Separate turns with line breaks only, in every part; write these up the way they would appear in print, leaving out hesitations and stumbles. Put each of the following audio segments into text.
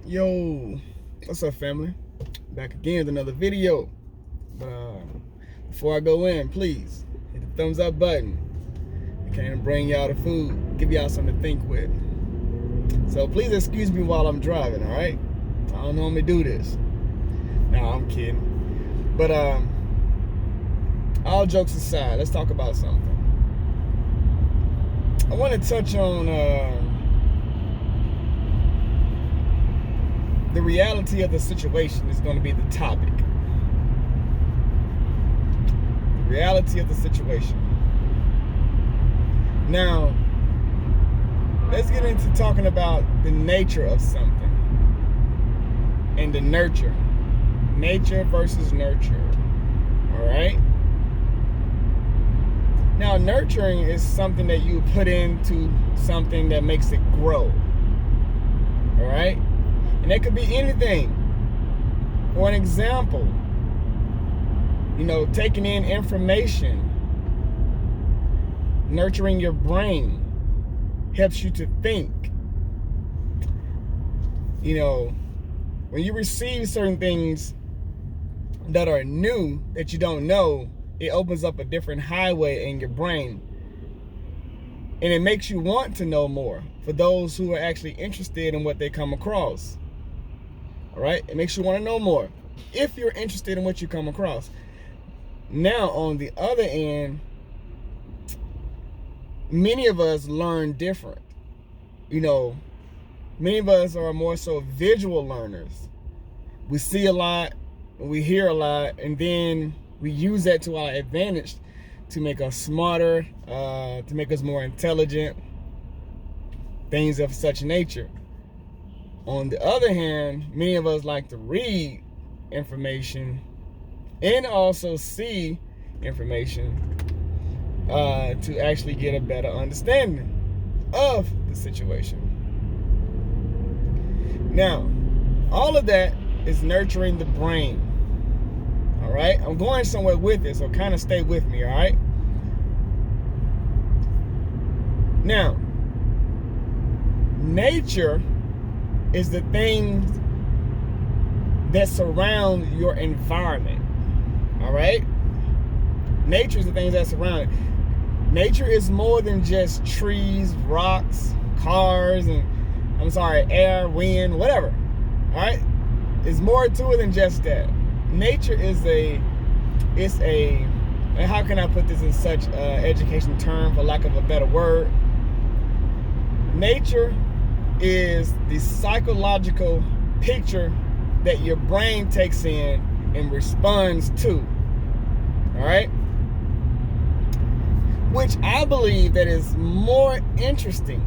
Yo, what's up, family? Back again with another video. But before I go in, please hit the thumbs up button. I can't bring y'all the food, give y'all something to think with. So please excuse me while I'm driving, all right? I don't normally do this. No, I'm kidding. But all jokes aside, let's talk about something. I want to touch on the reality of the situation is going to be the topic. The reality of the situation. Now, let's get into talking about the nature of something and the nurture. Nature versus nurture. All right? Now, nurturing is something that you put into something that makes it grow. All right? And it could be anything. For an example, taking in information, nurturing your brain helps you to think. When you receive certain things that are new that you don't know, it opens up a different highway in your brain. And it makes you want to know more for those who are actually interested in what they come across. All right? It makes you want to know more if you're interested in what you come across. Now, on the other end, many of us learn different. Many of us are more so visual learners. We see a lot, we hear a lot, and then we use that to our advantage to make us smarter, to make us more intelligent, things of such nature. On the other hand, many of us like to read information and also see information to actually get a better understanding of the situation. Now, all of that is nurturing the brain. All right? I'm going somewhere with it, so kind of stay with me, all right? Now, nature is the things that surround your environment. All right? Nature is the things that surround it. Nature is more than just trees, rocks, cars, and air, wind, whatever. All right? It's more to it than just that. Nature is and how can I put this in such education term, for lack of a better word? Nature is the psychological picture that your brain takes in and responds to. All right? Which I believe that is more interesting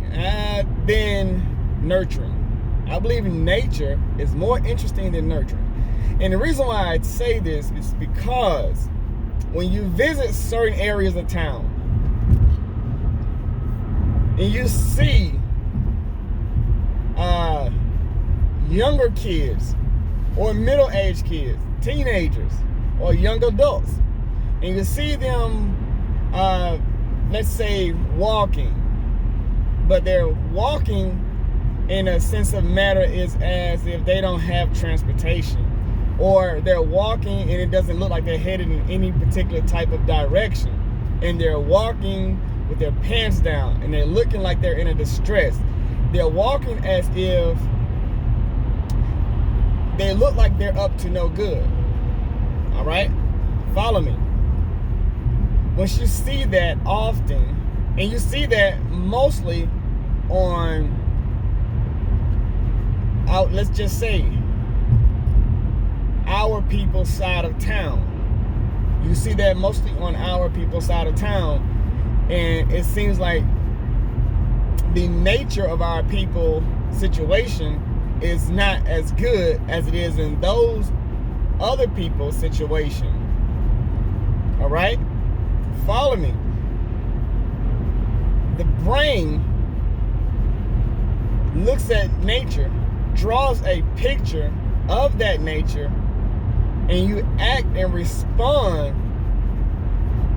than nurturing. I believe nature is more interesting than nurturing. And the reason why I say this is because when you visit certain areas of town and you see younger kids or middle-aged kids, teenagers or young adults, and you see them let's say walking, but they're walking in a sense of matter is as if they don't have transportation, or they're walking and it doesn't look like they're headed in any particular type of direction, and they're walking with their pants down and they're looking like they're in a distress. They're walking as if they look like they're up to no good. All right? Follow me. Once you see that often, and you see that mostly on, let's just say, our people's side of town. You see that mostly on our people's side of town, and it seems like the nature of our people situation is not as good as it is in those other people's situation. All right? Follow me. The brain looks at nature, draws a picture of that nature, and you act and respond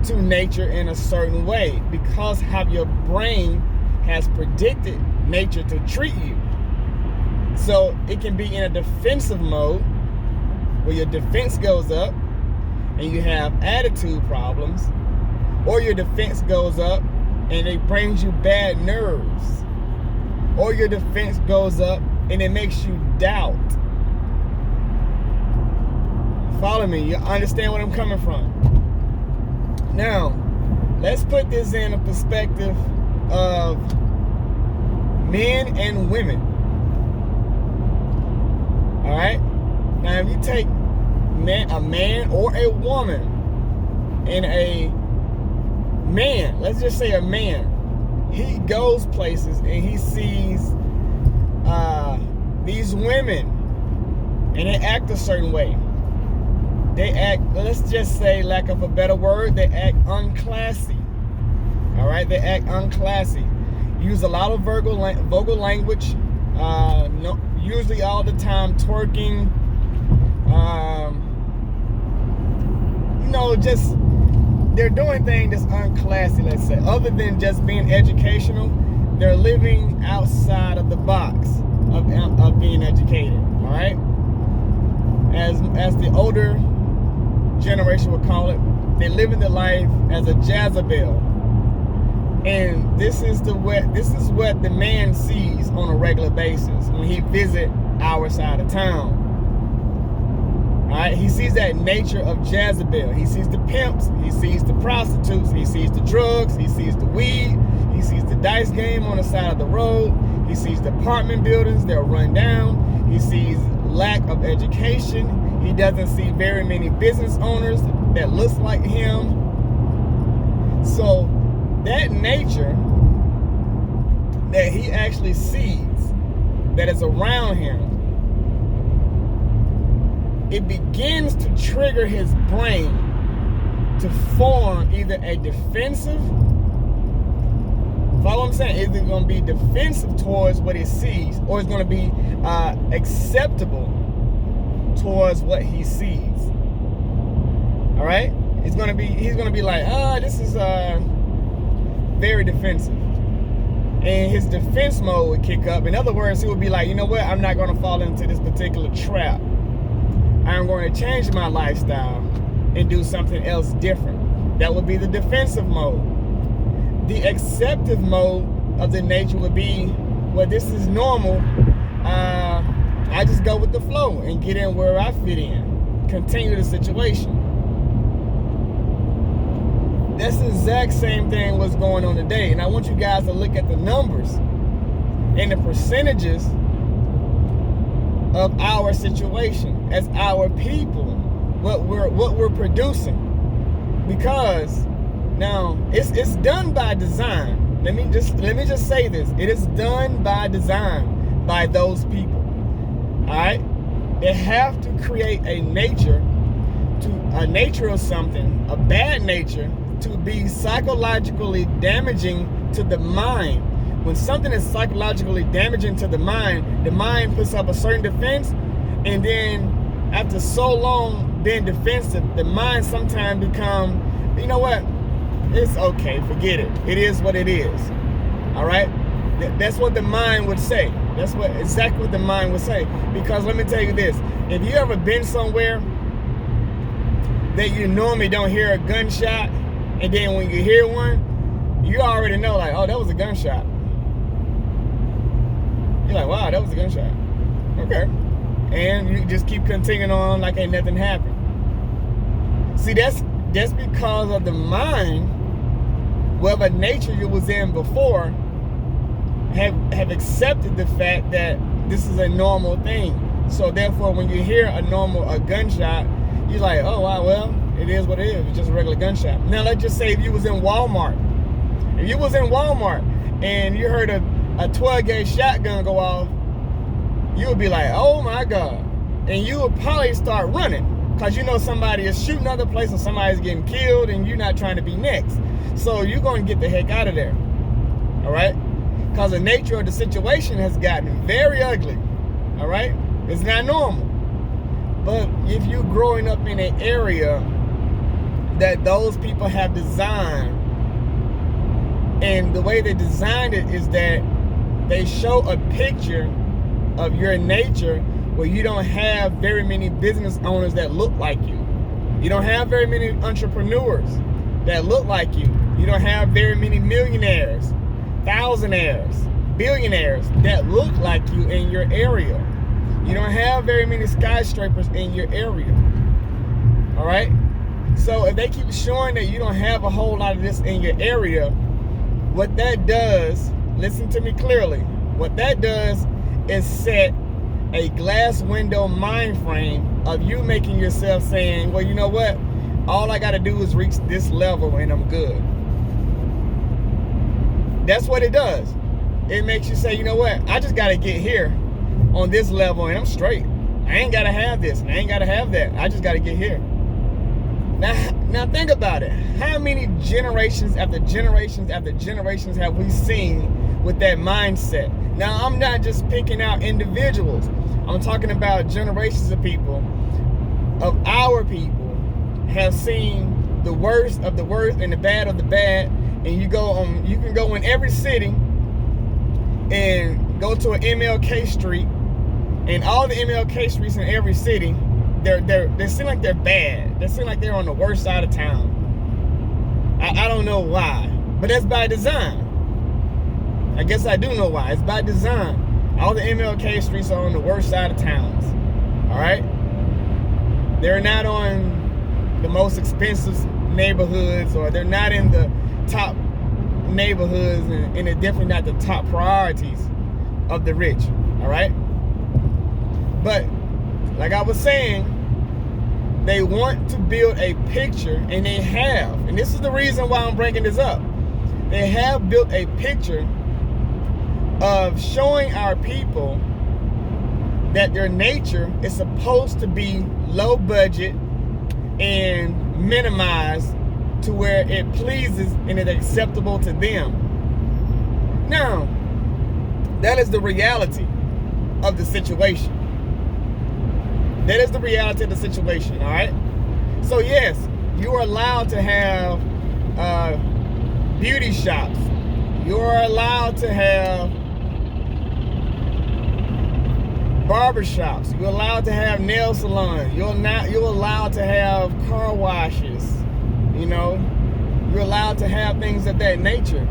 to nature in a certain way because how your brain has predicted nature to treat you. So it can be in a defensive mode where your defense goes up and you have attitude problems, or your defense goes up and it brings you bad nerves, or your defense goes up and it makes you doubt. Follow me, you understand where I'm coming from. Now, let's put this in a perspective of men and women. All right? Now, if you take a man or a woman and a man, let's just say a man, he goes places and he sees these women and they act a certain way. They act, let's just say, lack of a better word, they act unclassy. All right? They act unclassy. Use a lot of vulgar language, usually all the time twerking, just they're doing things that's unclassy, let's say. Other than just being educational, they're living outside of the box of being educated, all right? As the older generation would call it, they living their life as a Jezebel. And this is what the man sees on a regular basis when he visit our side of town. All right, he sees that nature of Jezebel. He sees the pimps, he sees the prostitutes, he sees the drugs, he sees the weed, he sees the dice game on the side of the road, he sees the apartment buildings that are run down, he sees lack of education, he doesn't see very many business owners that looks like him. So that nature that he actually sees that is around him, it begins to trigger his brain to form either a defensive, follow what I'm saying, is it going to be defensive towards what he sees, or it's going to be acceptable towards what he sees. All right? He's going to be like, this is very defensive. And his defense mode would kick up. In other words, he would be like, you know what? I'm not going to fall into this particular trap. I'm going to change my lifestyle and do something else different. That would be the defensive mode. The acceptive mode of the nature would be, well, this is normal. I just go with the flow and get in where I fit in. Continue the situation. That's the exact same thing what's going on today. And I want you guys to look at the numbers and the percentages of our situation as our people, what we're producing. Because now it's done by design. Let me just say this. It is done by design by those people. All right? They have to create a nature of something, a bad nature, to be psychologically damaging to the mind. When something is psychologically damaging to the mind puts up a certain defense, and then after so long being defensive, the mind sometimes become, you know what? It's okay, forget it. It is what it is. All right? That's what the mind would say. That's exactly what the mind would say. Because let me tell you this. If you ever been somewhere that you normally don't hear a gunshot, and then when you hear one, you already know, like, oh, that was a gunshot. You're like, wow, that was a gunshot. Okay. And you just keep continuing on like ain't nothing happened. See, that's because of the mind, whatever nature you was in before, have accepted the fact that this is a normal thing. So therefore, when you hear a gunshot, you're like, oh, wow, well, it is what it is. It's just a regular gunshot. Now, let's just say if you was in Walmart. If you was in Walmart and you heard a 12-gauge shotgun go off, you would be like, oh my God. And you would probably start running because you know somebody is shooting other place and somebody's getting killed and you're not trying to be next. So you're going to get the heck out of there. All right? Because the nature of the situation has gotten very ugly. All right? It's not normal. But if you're growing up in an area that those people have designed, and the way they designed it is that they show a picture of your nature where you don't have very many business owners that look like you. You don't have very many entrepreneurs that look like you. You don't have very many millionaires, thousandaires, billionaires that look like you in your area. You don't have very many skyscrapers in your area. All right? So if they keep showing that you don't have a whole lot of this in your area, what that does, listen to me clearly, what that does is set a glass window mind frame of you making yourself saying, well, you know what? All I got to do is reach this level and I'm good. That's what it does. It makes you say, you know what? I just got to get here on this level and I'm straight. I ain't got to have this and I ain't got to have that. I just got to get here. Now think about it. How many generations after generations after generations have we seen with that mindset? Now, I'm not just picking out individuals. I'm talking about generations of people, of our people, have seen the worst of the worst and the bad of the bad. And you can go in every city and go to an MLK street, and all the MLK streets in every city, they seem like they're bad. They seem like they're on the worst side of town. I don't know why, but that's by design. I guess I do know why. It's by design. All the MLK streets are on the worst side of towns. All right? They're not on the most expensive neighborhoods, or they're not in the top neighborhoods, and they're definitely not the top priorities of the rich. All right? But like I was saying, they want to build a picture, and they have, and this is the reason why I'm bringing this up. They have built a picture of showing our people that their nature is supposed to be low budget and minimized to where it pleases and it's acceptable to them. Now, that is the reality of the situation. That is the reality of the situation, all right? So yes, you are allowed to have beauty shops. You are allowed to have barbershops. You're allowed to have nail salons. You're allowed to have car washes. You know, you're allowed to have things of that nature.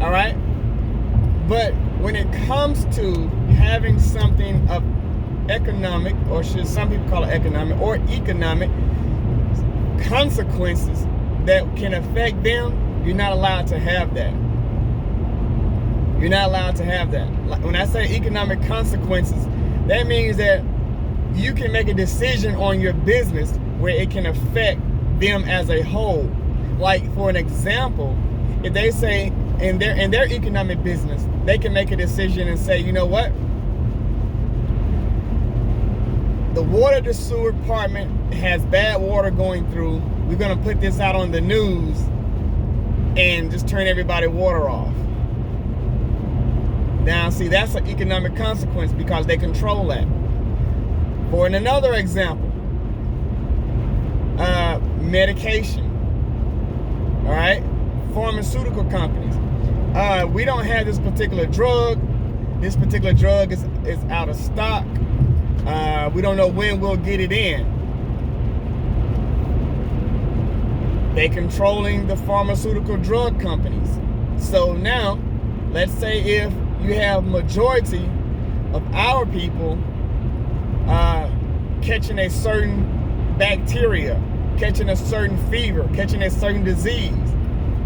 All right? But when it comes to having something of economic, or should some people call it economic, or economic consequences that can affect them, you're not allowed to have that. You're not allowed to have that. When I say economic consequences, that means that you can make a decision on your business where it can affect them as a whole. Like, for an example, if they say in their economic business, they can make a decision and say, you know what? The water to sewer department has bad water going through. We're going to put this out on the news and just turn everybody's water off. Now, see, that's an economic consequence because they control that. For another example, medication. All right? Pharmaceutical companies. We don't have this particular drug. This particular drug is out of stock. We don't know when we'll get it in. They're controlling the pharmaceutical drug companies. So now, let's say if you have majority of our people catching a certain bacteria, catching a certain fever, catching a certain disease,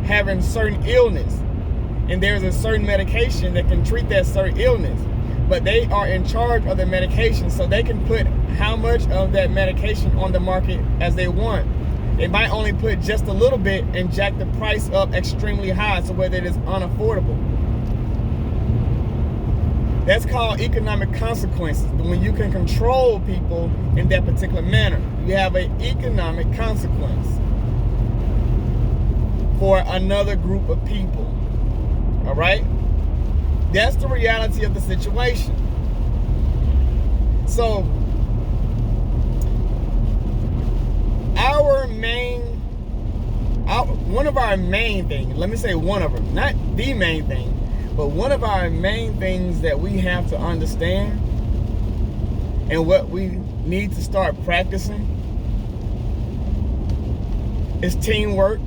having certain illness, and there's a certain medication that can treat that certain illness, but they are in charge of the medication, so they can put how much of that medication on the market as they want. They might only put just a little bit and jack the price up extremely high so whether it is unaffordable. That's called economic consequences. When you can control people in that particular manner, you have an economic consequence for another group of people. All right? That's the reality of the situation. So, one of our main things, let me say one of them, not the main thing, But one of our main things that we have to understand and what we need to start practicing is teamwork.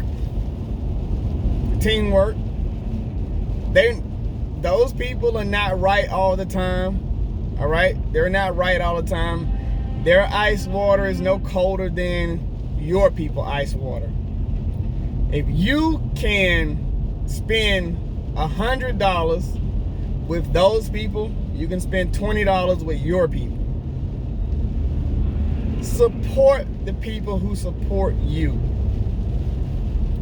Teamwork. Those people are not right all the time. All right? They're not right all the time. Their ice water is no colder than your people ice water. If you can spend $100 with those people, you can spend $20 with your people. Support the people who support you.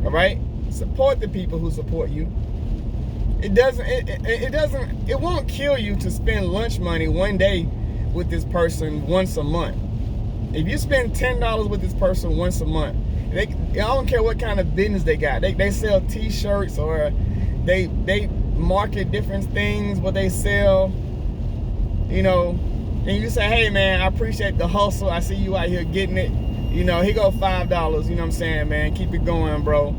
All right? Support the people who support you. It won't kill you to spend lunch money one day with this person once a month. If you spend $10 with this person once a month, I don't care what kind of business they got. They sell t-shirts or they market different things, what they sell, and you say, hey man, I appreciate the hustle. I see you out here getting it. Here go $5, you know what I'm saying, man? Keep it going, bro.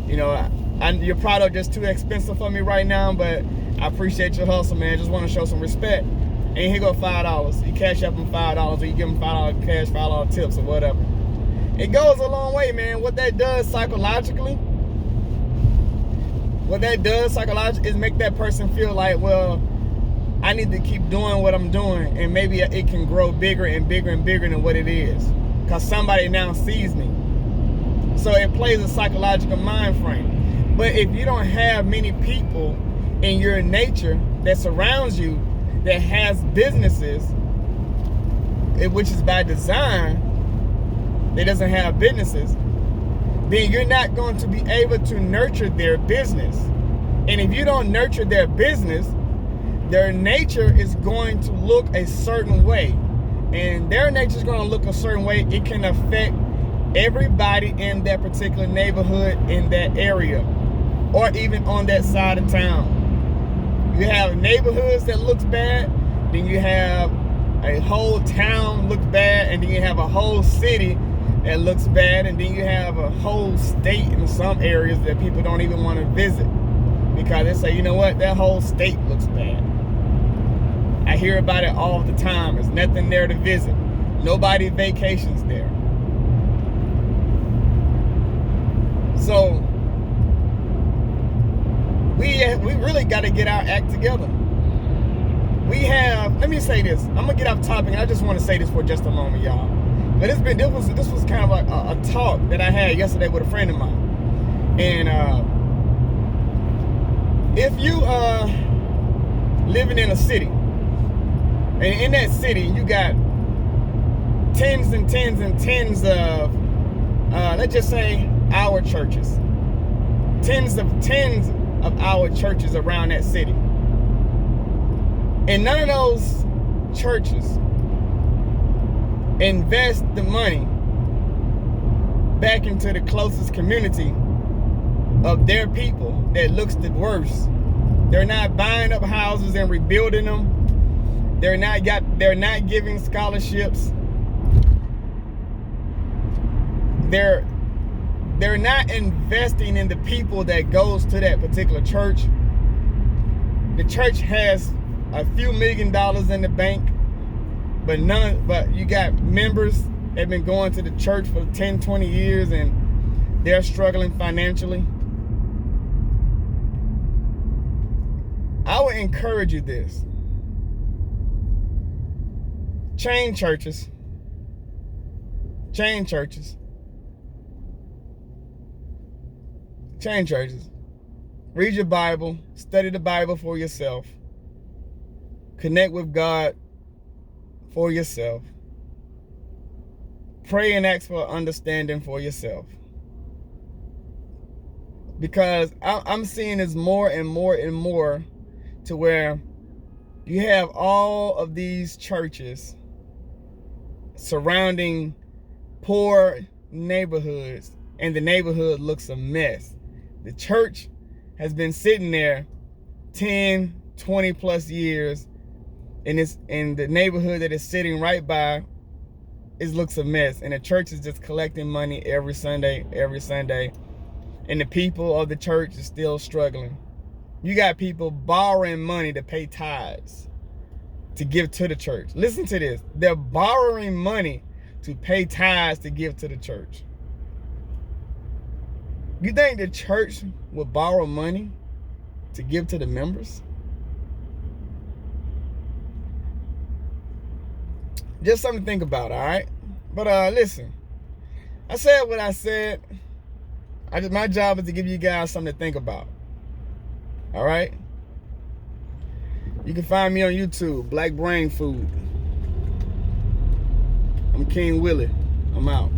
Your product just too expensive for me right now, but I appreciate your hustle, man. Just want to show some respect. And here go $5. You cash up them $5, or you give them $5 cash, $5 tips, or whatever. It goes a long way, man. What that does psychologically is make that person feel like, well, I need to keep doing what I'm doing, and maybe it can grow bigger and bigger and bigger than what it is, because somebody now sees me. So it plays a psychological mind frame. But if you don't have many people in your nature that surrounds you that has businesses, which is by design, that doesn't have businesses, then you're not going to be able to nurture their business. And if you don't nurture their business, their nature is going to look a certain way. And their nature is going to look a certain way. It can affect everybody in that particular neighborhood, in that area, or even on that side of town. You have neighborhoods that looks bad, then you have a whole town looks bad, and then you have a whole city that looks bad, and then you have a whole state in some areas that people don't even want to visit because they say, you know what, that whole state looks bad. I hear about it all the time. There's nothing there to visit. Nobody vacations there. So we really got to get our act together. Let me say this. I'm gonna get off topic, and I just want to say this for just a moment, y'all. But this was kind of like a talk that I had yesterday with a friend of mine. And if you living in a city, and in that city you got tens and tens and tens of let's just say our churches, tens of our churches around that city, and none of those churches invest the money back into the closest community of their people that looks the worst. They're not buying up houses and rebuilding them. They're not giving scholarships. They're not investing in the people that goes to that particular church. The church has a few $1 million in the bank, but you got members that have been going to the church for 10, 20 years and they're struggling financially. I would encourage you this. Chain churches. Chain churches. Chain churches. Read your Bible. Study the Bible for yourself. Connect with God for yourself. Pray and ask for understanding for yourself. Because I'm seeing this more and more and more, to where you have all of these churches surrounding poor neighborhoods, and the neighborhood looks a mess. The church has been sitting there 10, 20 plus years, and the neighborhood that it's sitting right by, it looks a mess. And the church is just collecting money every Sunday, and the people of the church is still struggling. You got people borrowing money to pay tithes, to give to the church. Listen to this. They're borrowing money to pay tithes to give to the church. You think the church would borrow money to give to the members? Just something to think about, all right? But listen, I said what I said. My job is to give you guys something to think about. All right? You can find me on YouTube, Black Brain Food. I'm King Willie. I'm out.